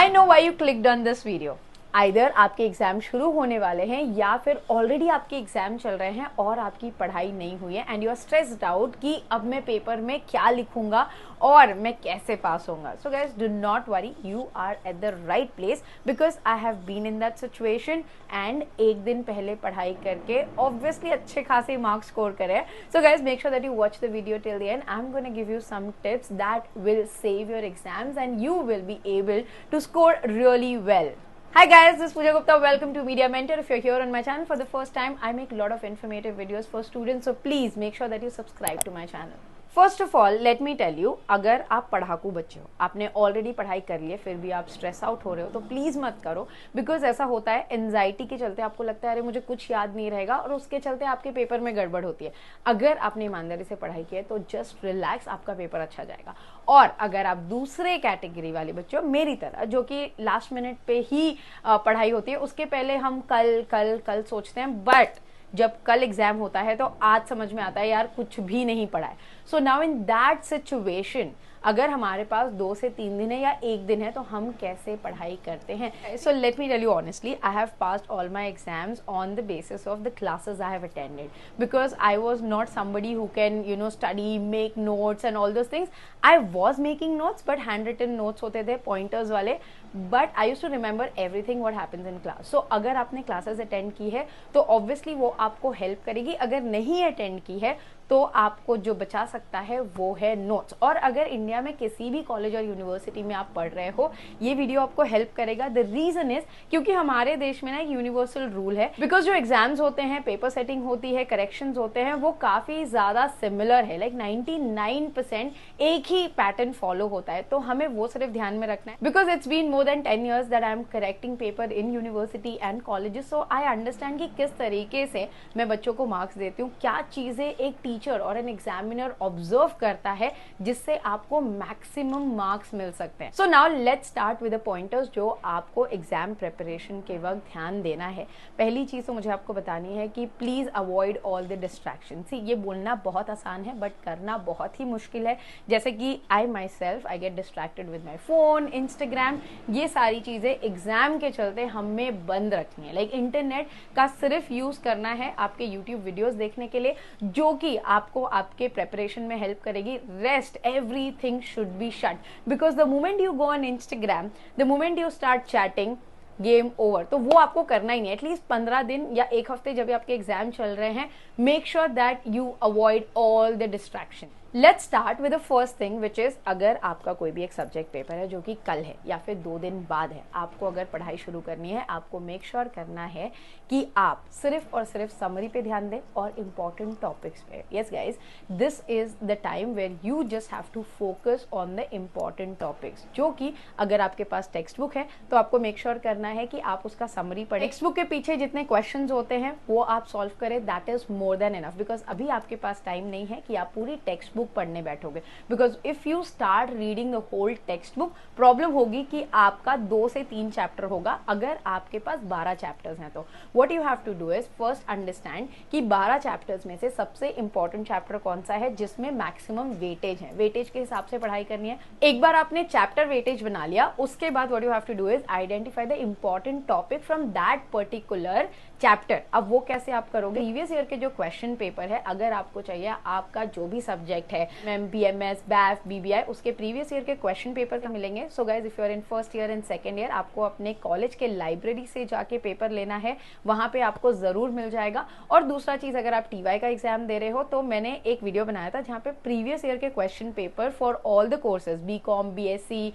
I know why you clicked on this video. Either आपके exam शुरू होने वाले हैं या फिर ऑलरेडी आपके एग्जाम चल रहे हैं और आपकी पढ़ाई नहीं हुई है and you are stressed out कि अब मैं पेपर में क्या लिखूंगा और मैं कैसे पास होऊंगा. So guys, do not worry, you are at the right place because I have been in that situation and एक दिन पहले पढ़ाई करके ऑब्वियसली अच्छे खासे मार्क्स स्कोर करे. So guys, make sure that you watch the video till the end. I am going to give you some tips that will save your exams and you will be able to score really well. Hi guys, this is Pooja Gupta. Welcome to Media Mentor. If you're here on my channel for the first time, I make a lot of informative videos for students, so please make sure that you subscribe to my channel. First of all let me tell you, अगर आप पढ़ाकू बच्चे हो, आपने already पढ़ाई कर ली है, फिर भी आप स्ट्रेस आउट हो रहे हो तो प्लीज मत करो. बिकॉज ऐसा होता है, एंजाइटी के चलते आपको लगता है अरे मुझे कुछ याद नहीं रहेगा और उसके चलते आपके पेपर में गड़बड़ होती है. अगर आपने ईमानदारी से पढ़ाई की है तो जस्ट रिलैक्स, आपका पेपर अच्छा जाएगा. और अगर आप दूसरे कैटेगरी वाले बच्चे हो, मेरी तरह, जो कि लास्ट मिनट पे ही पढ़ाई होती है, उसके पहले हम कल कल कल सोचते हैं, बट जब कल एग्जाम होता है तो आज समझ में आता है यार कुछ भी नहीं पढ़ा है. So now in that situation, अगर हमारे पास 2 से 3 दिन है या 1 दिन है तो हम कैसे पढ़ाई करते हैं. So let me tell you honestly, I have passed all my exams on the basis of the classes I have attended because I was not somebody who can study, make notes and all those things. I was making notes but hand written notes होते थे pointers वाले, but I use to remember everything what happens in class. So अगर आपने classes attend की है तो obviously वो आपको हेल्प करेगी. अगर नहीं अटेंड की है तो आपको जो बचा सकता है वो है नोट्स. और अगर इंडिया में किसी भी कॉलेज और यूनिवर्सिटी में आप पढ़ रहे हो, ये वीडियो आपको हेल्प करेगा. द रीजन इज क्योंकि हमारे देश में ना एक यूनिवर्सल रूल है. बिकॉज जो एग्जाम्स होते हैं, पेपर सेटिंग होती है, करेक्शंस होते हैं, वो काफी ज्यादा सिमिलर है. लाइक 99% एक ही पैटर्न फॉलो होता है. तो हमें वो सिर्फ ध्यान में रखना है. Because it's been more than 10 years that I am correcting paper in university and colleges. So I understand कि किस तरीके से मैं बच्चों को मार्क्स देती हूँ, क्या चीजें एक टीचर और एन एग्जामिनर ऑब्जर्व करता है जिससे आपको मैक्सिमम मार्क्स मिल सकते हैं. So now let's start with the pointers जो आपको एग्जाम प्रिपरेशन के वक्त ध्यान देना है. पहली चीज तो मुझे आपको बतानी है कि please avoid all the distraction. See, ये बोलना बहुत आसान है बट करना बहुत ही मुश्किल है. जैसे कि I myself, I get distracted with my phone, Instagram, ये सारी चीजें एग्जाम के चलते हमें बंद रखनी है. लाइक इंटरनेट का सिर्फ यूज करना है आपके यूट्यूब वीडियोस देखने के लिए, जो कि आपको आपके प्रेपरेशन में हेल्प करेगी. Rest, everything should be shut because the moment you go on Instagram, the moment you start chatting, game over. तो वो आपको करना ही नहीं. एटलीस्ट 15 दिन या 1 हफ्ते जब आपके एग्जाम चल रहे हैं, make sure that you avoid all the distraction. Let's start with the first thing which is, अगर आपका कोई भी एक सब्जेक्ट पेपर है जो कि कल है या फिर 2 दिन बाद है, आपको अगर पढ़ाई शुरू करनी है, आपको मेक श्योर करना है कि आप सिर्फ और सिर्फ समरी पे ध्यान दें और इंपॉर्टेंट टॉपिक्स पे. Yes guys, this is the time where you just have to focus on the important topics. जो कि अगर आपके पास टेक्स्ट बुक है तो आपको मेक श्योर करना है कि आप उसका समरी पढ़ें. टेक्स्ट बुक के पीछे जितने क्वेश्चंस होते हैं वो आप सॉल्व करें. That is more than enough because अभी आपके पास टाइम नहीं है कि आप पूरी टेक्स्ट बुक पढ़ने बैठोगे. Because if you start reading the whole textbook, problem होगी कि आपका 2 से 3 चैप्टर होगा. अगर आपके पास 12 चैप्टर्स हैं तो what you have to do is first understand कि 12 चैप्टर्स में से सबसे इंपॉर्टेंट चैप्टर कौन सा है जिसमें मैक्सिमम वेटेज है. वेटेज के हिसाब से पढ़ाई करनी है. एक बार आपने चैप्टर वेटेज बना लिया, उसके बाद what you have to do is identify the important topic from that particular chapter. अब वो कैसे आप करोगे? प्रीवियस ईयर के जो क्वेश्चन पेपर है, अगर आपको चाहिए आपका जो भी सब्जेक्ट है, BMS, BAF, BBI, उसके प्रीवियस ईयर के क्वेश्चन पेपर का मिलेंगे. So guys, if you are in first year and second year, आपको अपने कॉलेज के लाइब्रेरी से जाके पेपर लेना है, वहां पे आपको जरूर मिल जाएगा. और दूसरा चीज, अगर आप TY का एग्जाम दे रहे हो तो मैंने एक वीडियो बनाया था जहाँ पे प्रीवियस ईयर के question paper for all the courses, BCom, BSc,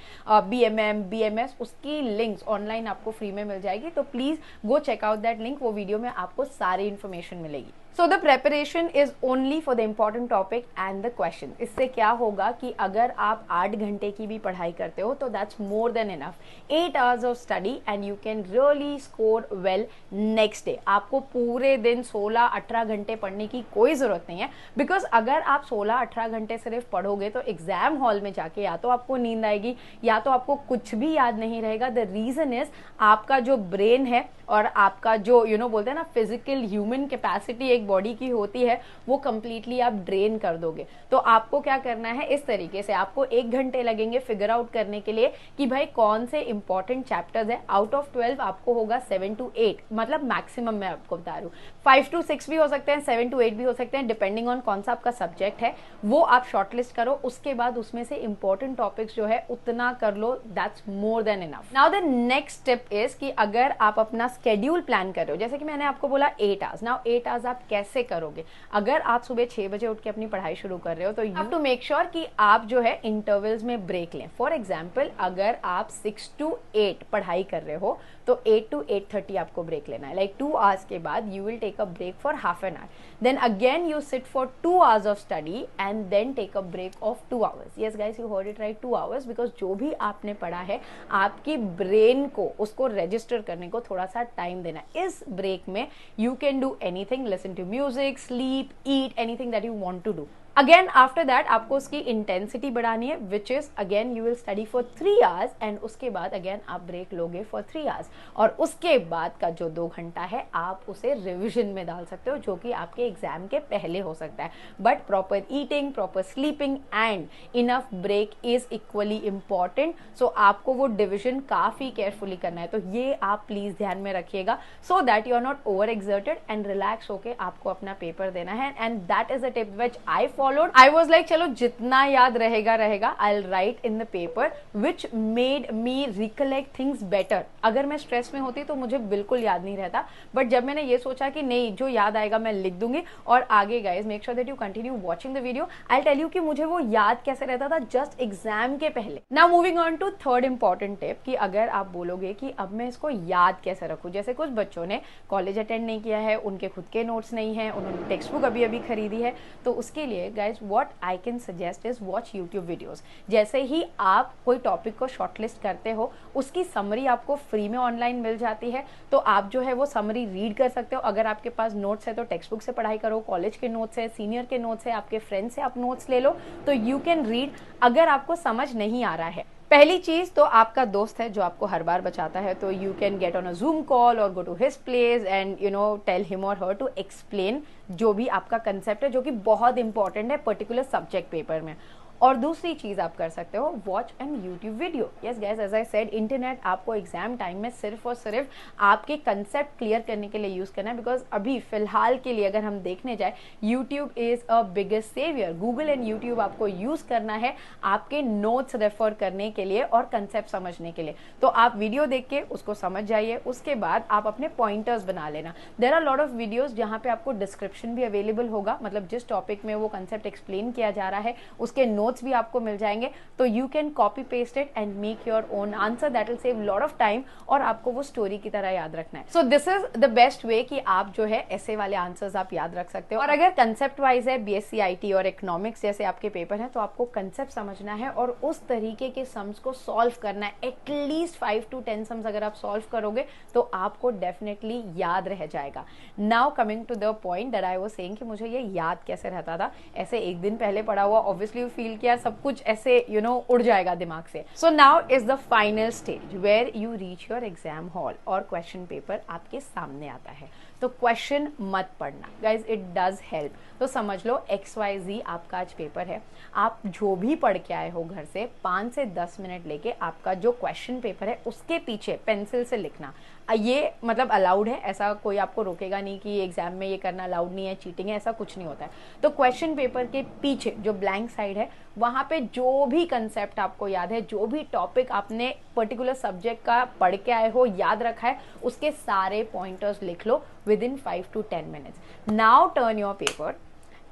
BMM, BMS, उसकी लिंक्स ऑनलाइन आपको फ्री में मिल जाएगी. तो please go check out that link. वो वीडियो में आपको सारी इन्फॉर्मेशन मिलेगी. So the preparation is only for the important topic and the question. इससे क्या होगा कि अगर आप 8 घंटे की भी पढ़ाई करते हो तो that's more than enough. 8 hours of study and you can really score well next day. आपको पूरे दिन 16-18 घंटे पढ़ने की कोई जरूरत नहीं है. बिकॉज अगर आप 16-18 घंटे सिर्फ पढ़ोगे तो एग्जाम हॉल में जाके या तो आपको नींद आएगी या तो आपको कुछ भी याद नहीं रहेगा. द रीजन इज आपका जो ब्रेन है और आपका जो बोलते हैं ना फिजिकल ह्यूमन कैपेसिटी एक बॉडी की होती है वो कंप्लीटली आप ड्रेन कर दोगे। तो आपको क्या करना है, इस तरीके से आपको 1 घंटे लगेंगे फिगर आउट करने के लिए कि भाई कौन से इंपॉर्टेंट चैप्टर्स है। आउट ऑफ 12 आपको होगा 7 to 8, मतलब मैक्सिमम मैं आपको बता रही हूँ। 5 to 6 भी हो सकते हैं, 7 to 8 भी हो सकते हैं, डिपेंडिंग ऑन कौन सा आपका सब्जेक्ट है वो आप शॉर्टलिस्ट करो। उसके बाद उसमें से इंपॉर्टेंट टॉपिक्स जो है उतना कर लो, that's more than enough. Now the next step is कि अगर आप अपना स्केड्यूल प्लान कर रहे हो, जैसे कि मैंने आपको बोला 8 आवर्स, नाउ 8 आवर्स आप कैसे करोगे। अगर आप सुबह 6 बजे उठ के अपनी पढ़ाई शुरू कर रहे हो तो you have to make sure कि आप जो है इंटरवल्स में ब्रेक लें। फॉर एग्जाम्पल अगर आप 6 to 8 पढ़ाई कर रहे हो तो 8 to 8:30 आपको ब्रेक लेना है, लाइक 2 आवर्स के बाद you will take a break for half an hour, then again you sit for 2 hours of study and then take a break of 2 hours. Yes guys, you heard it right, 2 hours, because जो भी आपने पढ़ा है आपकी brain को उसको register करने को थोड़ा सा टाइम देना। इस ब्रेक में you can do anything, listen to music, sleep, eat, anything that you want to do. Again after that आपको उसकी इंटेंसिटी बढ़ानी है, which is again you will study for 3 hours and उसके बाद अगेन आप ब्रेक लोगे for 3 hours, और उसके बाद का जो 2 घंटा है आप उसे रिविजन में डाल सकते हो, जो कि आपके एग्जाम के पहले हो सकता है। But proper eating, proper sleeping and enough break is equally important. So आपको वो डिविजन काफी केयरफुली करना है, तो ये आप प्लीज ध्यान में रखिएगा, so that you are not over exerted and relax होके आपको अपना पेपर देना है। And that is a tip which I followed. I was like चलो जितना याद रहेगा रहेगा, I'll write in the paper which made me recollect things better. अगर मैं स्ट्रेस में होती तो मुझे बिल्कुल याद नहीं रहता, बट जब मैंने ये सोचा कि नहीं जो याद आएगा मैं लिख दूंगी। और आगे guys make sure that you continue watching the video, I tell you कि मुझे वो याद कैसे रहता था जस्ट एग्जाम के पहले। Now moving on to third important tip कि अगर आप बोलोगे कि अब मैं इसको याद कैसे रखूं, जैसे कुछ बच्चों ने कॉलेज अटेंड नहीं किया है, उनके खुद के नोट्स नहीं है, उन्होंने टेक्स्ट बुक अभी अभी खरीदी है, तो उसके लिए guys what I can suggest is watch YouTube videos। जैसे ही आप कोई टॉपिक को शॉर्टलिस्ट करते हो उसकी समरी आपको फ्री में ऑनलाइन मिल जाती है, तो आप जो है वो समरी रीड कर सकते हो। अगर आपके पास नोट्स है तो टेक्स्ट बुक से पढ़ाई करो, कॉलेज के नोट्स है, सीनियर के नोट्स है, आपके फ्रेंड से आप नोट्स ले लो, तो यू कैन रीड। अगर आपको समझ नहीं आ रहा है, पहली चीज तो आपका दोस्त है जो आपको हर बार बचाता है, तो you can get on a Zoom call और go to his place and you know tell him और हर टू एक्सप्लेन जो भी आपका कंसेप्ट है, जो कि बहुत इंपॉर्टेंट है पर्टिकुलर सब्जेक्ट पेपर में। और दूसरी चीज आप कर सकते हो, watch an YouTube video. Yes guys, as I said, internet आपको एग्जाम टाइम में सिर्फ और सिर्फ आपके कंसेप्ट क्लियर करने के लिए यूज करना है, बिकॉज अभी फिलहाल के लिए अगर हम देखने जाए YouTube is a biggest saviour. Google and YouTube आपको यूज करना है आपके नोट्स रेफर करने के लिए और कंसेप्ट समझने के लिए। तो आप वीडियो देख के उसको समझ जाइए, उसके बाद आप अपने पॉइंटर्स बना लेना। There are lot of videos जहाँ पे आपको डिस्क्रिप्शन भी अवेलेबल होगा, मतलब जिस टॉपिक में वो कंसेप्ट एक्सप्लेन किया जा रहा है उसके नोट्स भी आपको मिल जाएंगे, तो you can copy paste it and make your own answer, that will save lot of time और आपको वो स्टोरी की तरह याद रखना है। So this is the best way कि आप जो है ऐसे वाले आंसर्स आप याद रख सकते हो। और अगर कंसेप्ट वाइज है, बीएससी आईटी और इकोनॉमिक्स जैसे आपके पेपर हैं, तो आपको कंसेप्ट समझना है और उस तरीके के सम्स को सॉल्व करना है। एटलीस्ट 5 to 10 सम्स अगर आप सॉल्व करोगे तो आपको डेफिनेटली याद रह जाएगा। Now coming to the point that I was saying कि मुझे ये याद कैसे रहता था, ऐसे एक दिन पहले पढ़ा हुआ ऑब्वियसली यू फील किया सब कुछ ऐसे उड़ जाएगा दिमाग से। So now is the final stage where you reach your exam hall और क्वेश्चन पेपर आपके सामने आता है। तो क्वेश्चन मत पढ़ना गाइज, इट डज हेल्प। तो समझ लो XYZ आपका आज पेपर है, आप जो भी पढ़ के आए हो घर से 5 से 10 मिनट लेके आपका जो क्वेश्चन पेपर है उसके पीछे पेंसिल से लिखना। ये मतलब अलाउड है, ऐसा कोई आपको रोकेगा नहीं कि एग्जाम में ये करना अलाउड नहीं है, चीटिंग है, ऐसा कुछ नहीं होता है। तो क्वेश्चन पेपर के पीछे जो ब्लैंक साइड है वहां पे जो भी कंसेप्ट आपको याद है, जो भी टॉपिक आपने पर्टिकुलर सब्जेक्ट का पढ़ के आए हो, याद रखा है, उसके सारे पॉइंटर्स लिख लो within 5 to 10 minutes. Now turn your paper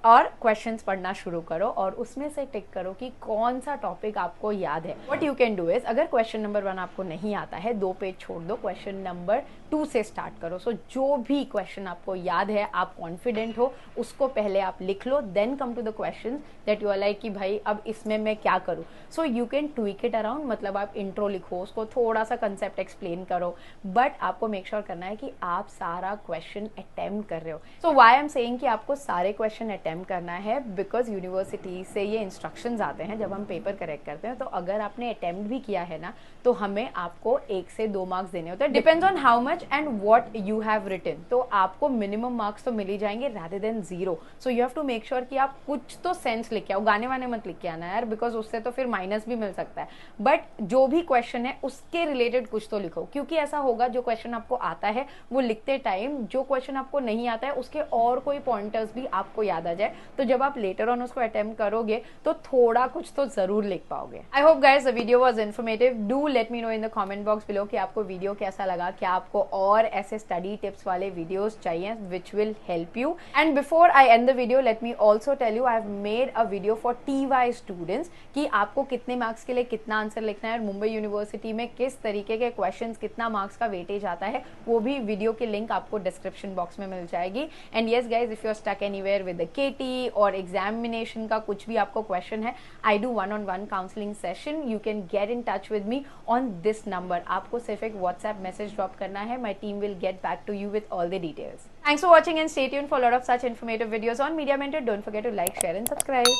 और क्वेश्चंस पढ़ना शुरू करो और उसमें से टिक करो कि कौन सा टॉपिक आपको याद है। What you can do is, अगर क्वेश्चन नंबर 1 आपको नहीं आता है, 2 पेज छोड़ दो, क्वेश्चन नंबर 2 से स्टार्ट करो। सो जो भी क्वेश्चन आपको याद है, आप कॉन्फिडेंट हो, उसको पहले आप लिख लो, then come to the question that you are like कि भाई अब इसमें मैं क्या करूँ। So you can tweak it around, मतलब आप इंट्रो लिखो, उसको थोड़ा सा कंसेप्ट एक्सप्लेन करो, बट आपको मेक श्योर करना है कि आप सारा क्वेश्चन अटेम्प्ट कर रहे हो। So why I am saying कि आपको सारे क्वेश्चन अटेम्प्ट अटेम्प्ट करना है, बिकॉज यूनिवर्सिटी से ये इंस्ट्रक्शंस आते हैं जब हम पेपर करेक्ट करते हैं। तो अगर आपने अटेम्प्ट भी किया है ना, तो हमें आपको 1 से 2 मार्क्स देने होते हैं, depends on how much and what you have written. तो आपको मिनिमम मार्क्स तो मिल ही जाएंगे rather than 0। So you have to make sure कि आप कुछ तो सेंस लिख के आओ, गाने वाने मत लिख के आना यार, बिकॉज उससे तो फिर माइनस भी मिल सकता है। बट जो भी क्वेश्चन है उसके रिलेटेड कुछ तो लिखो, क्योंकि ऐसा होगा जो क्वेश्चन आपको आता है वो लिखते टाइम जो क्वेश्चन आपको नहीं आता है उसके और कोई पॉइंटर्स भी आपको याद आ जाए, तो जब आप लेटर ऑन उसको अटेम्प्ट करोगे तो थोड़ा कुछ तो जरूर लिख पाओगे। I hope guys the video was informative. Do let me know in the comment box below कि आपको वीडियो कैसा लगा, क्या आपको और ऐसे स्टडी टिप्स वाले वीडियोस चाहिए which will help you. And before I end the video let me also tell you, I have made a video for TY students कि आपको कितने मार्क्स के लिए कितना आंसर लिखना है और मुंबई यूनिवर्सिटी में किस तरीके के क्वेश्चंस कितना मार्क्स का वेटेज आता है, वो भी वीडियो की लिंक आपको डिस्क्रिप्शन बॉक्स में मिल जाएगी। And yes guys, if you are stuck anywhere with the KT और एग्जामिनेशन का कुछ भी आपको क्वेश्चन है, I do 1-on-1 counselling session. You can get in touch with me on this number. आपको सिर्फ एक व्हाट्सएप मैसेज ड्रॉप करना है, my team will get back to you with all the details. Thanks for watching and stay tuned for a lot of such informative videos on Media Mentor. Don't forget to like, share and subscribe.